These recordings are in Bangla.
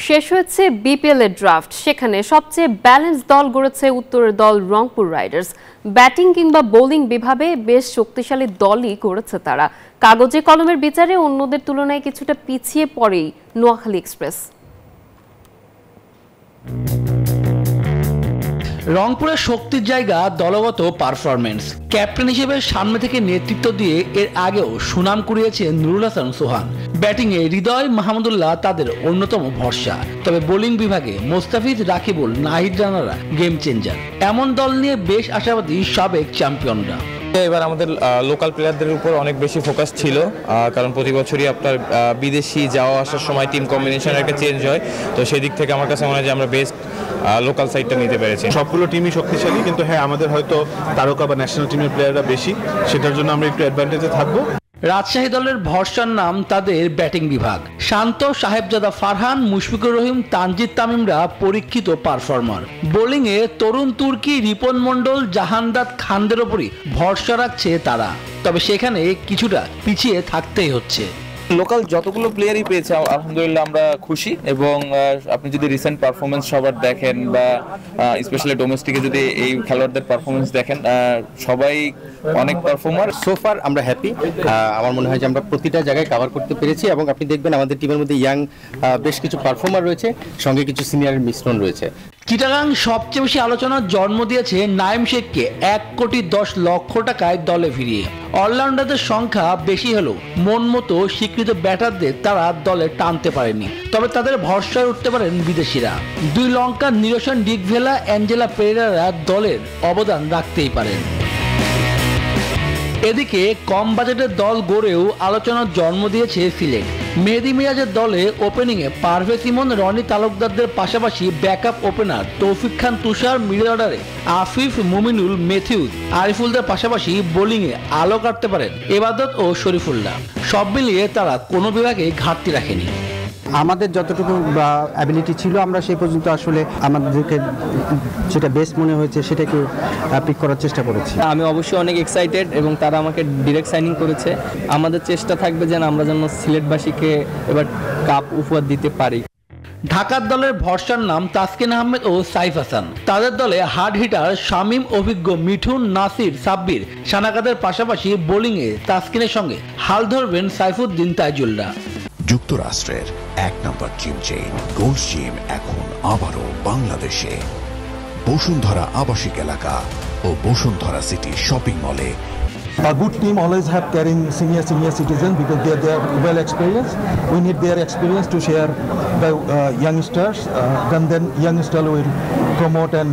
শেষ হয়েছে বিপিএল এর ড্রাফট। সেখানে সবচেয়ে ব্যালেন্স দল গড়েছে উত্তরের দল রংপুর রাইডার্স। ব্যাটিং কিংবা বোলিং বিভাগে বেশ শক্তিশালী দলই গড়েছে তারা। কাগজে কলমের বিচারে অন্যদের তুলনায় কিছুটা পিছিয়ে পড়েই নোয়াখালী এক্সপ্রেস। রংপুরের শক্তির জায়গা দলগত পারফরমেন্স। ক্যাপ্টেন হিসেবে সামনে থেকে নেতৃত্ব দিয়ে এর আগেও সুনাম কুড়িয়েছেন নুরুল হাসান সোহান। ব্যাটিংয়ে হৃদয় মাহমুদুল্লাহ তাদের অন্যতম ভরসা। তবে বোলিং বিভাগে মোস্তাফিজ, রাকিবুল, নাহিদ রানারা গেম চেঞ্জার। এমন দল নিয়ে বেশ আশাবাদী সাবেক চ্যাম্পিয়নরা। এবার আমাদের লোকাল প্লেয়ারদের উপর অনেক বেশি ফোকাস ছিল, কারণ প্রতি বছরই আপনার বিদেশি যাওয়া আসার সময় টিম কম্বিনেশনের একটা চেঞ্জ হয়। তো সেই দিক থেকে আমার কাছে মনে হয় যে আমরা বেস্ট লোকাল সাইডটা নিতে পেরেছি। সবগুলো টিমই শক্তিশালী, কিন্তু হ্যাঁ আমাদের হয়তো তারকা বা ন্যাশনাল টিমের প্লেয়াররা বেশি, সেটার জন্য আমরা একটু অ্যাডভান্টেজে থাকবো। রাজশাহী দলের ভরসার নাম তাদের ব্যাটিং বিভাগ। শান্ত, সাহেবজাদা ফারহান, মুশফিকুর রহিম, তানজিদ তামিমরা পরীক্ষিত পারফর্মার। বোলিংয়ে তরুণ তুর্কি, রিপন মণ্ডল, জাহানদাদ খানদের ওপরই ভরসা রাখছে তারা। তবে সেখানে কিছুটা পিছিয়ে থাকতেই হচ্ছে। লোকাল যতগুলো প্লেয়ারই পেয়েছে আলহামদুলিল্লাহ আমরা খুশি, এবং আপনি যদি রিসেন্ট পারফরমেন্স সবার দেখেন বা স্পেশালি ডোমেস্টিকে যদি এই খেলোয়াড়দের পারফরমেন্স দেখেন, সবাই অনেক পারফর্মার। সোফার আমরা হ্যাপি। আমার মনে হয় যে আমরা প্রতিটা জায়গায় কভার করতে পেরেছি, এবং আপনি দেখবেন আমাদের টিমের মধ্যে ইয়াং বেশ কিছু পারফর্মার রয়েছে, সঙ্গে কিছু সিনিয়রের মিশ্রণ রয়েছে। চিটাগাং সবচেয়ে বেশি আলোচনার জন্ম দিয়েছে নাইম শেখকে 1,10,00,000 টাকায় দলে ফিরিয়ে। অলরাউন্ডারদের সংখ্যা বেশি হলেও মন মতো স্বীকৃত ব্যাটারদের তারা দলে টানতে পারেনি। তবে তাদের ভরসায় উঠতে পারেন বিদেশিরা। দুই লঙ্কার নিরসন ডিকভেলা, অ্যাঞ্জেলা পেরেরারা দলের অবদান রাখতেই পারেন। এদিকে কম বাজেটের দল গড়েও আলোচনার জন্ম দিয়েছে সিলেট। মেহেদী মিরাজের দলে ওপেনিংয়ে পারভেজ ইমন, রনি তালুকদারদের পাশাপাশি ব্যাকআপ ওপেনার তৌফিক খান, তুষার, মিডল অর্ডারে আফিফ, মুমিনুল, মেথিউদ, আরিফুলদের পাশাপাশি বোলিংয়ে আলো কাটতে পারেন এবাদত ও শরীফুল্লাহ। সব মিলিয়ে তারা কোনো বিভাগে ঘাটতি রাখেনি। আমাদের যতটুকু অ্যাবিলিটি ছিল আমরা সেই পর্যন্ত আসলে আমাদেরকে যেটা বেস্ট মনে হয়েছে সেটাকে পিক করার চেষ্টা করেছি। আমি অবশ্যই অনেক এক্সাইটেড, এবং তারা আমাকে ডিরেক্ট সাইনিং করেছে। আমাদের চেষ্টা থাকবে যেন আমরা যেন সিলেটবাসীকে এবার কাপ উপহার দিতে পারি। ঢাকার দলের ভরসার নাম তাসকিন আহমেদ ও সাইফ হাসান। তাদের দলে হার্ড হিটার শামীম, অভিজ্ঞ মিঠুন, নাসির, সাব্বির, সানাকাদের পাশাপাশি বোলিংয়ে তাসকিনের সঙ্গে হাল ধরবেন সাইফুদ্দিন, তাইজুলরা। যুক্তরাষ্ট্রের 1 নম্বর জিম চেইন গোল্ড জিম এখন আবারও বাংলাদেশে। বসুন্ধরা আবাসিক এলাকা ও বসুন্ধরা সিটি শপিং মলে। A good team always have carrying senior citizens because they are well experienced. We need their experience to share the youngsters. Then youngsters will promote and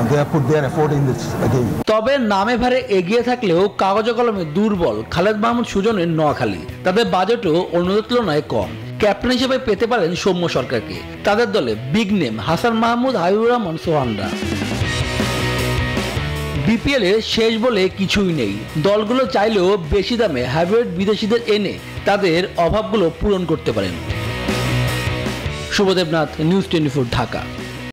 they put their effort in this game. তবে নামে ভারে এগিয়ে থাকলেও কাগজে কলমে দুর্বল খালেদ মাহমুদ সুজনের নোয়াখালী। তাদের বাজেটও অন্যদের তুলনায় কম। ক্যাপ্টেন হিসেবে পেতে পারেন সৌম্য সরকারকে। তাদের দলে বিগ নেম হাসান মাহমুদ, হাবিবুর রহমান, সোহানরা। বিপিএল এর শেষ বলে কিছুই নেই। দলগুলো চাইলেও বেশি দামে হাইব্রিড বিদেশিদের এনে তাদের অভাবগুলো পূরণ করতে পারেন। শুভদেবনাথ, নিউজ 24, ঢাকা।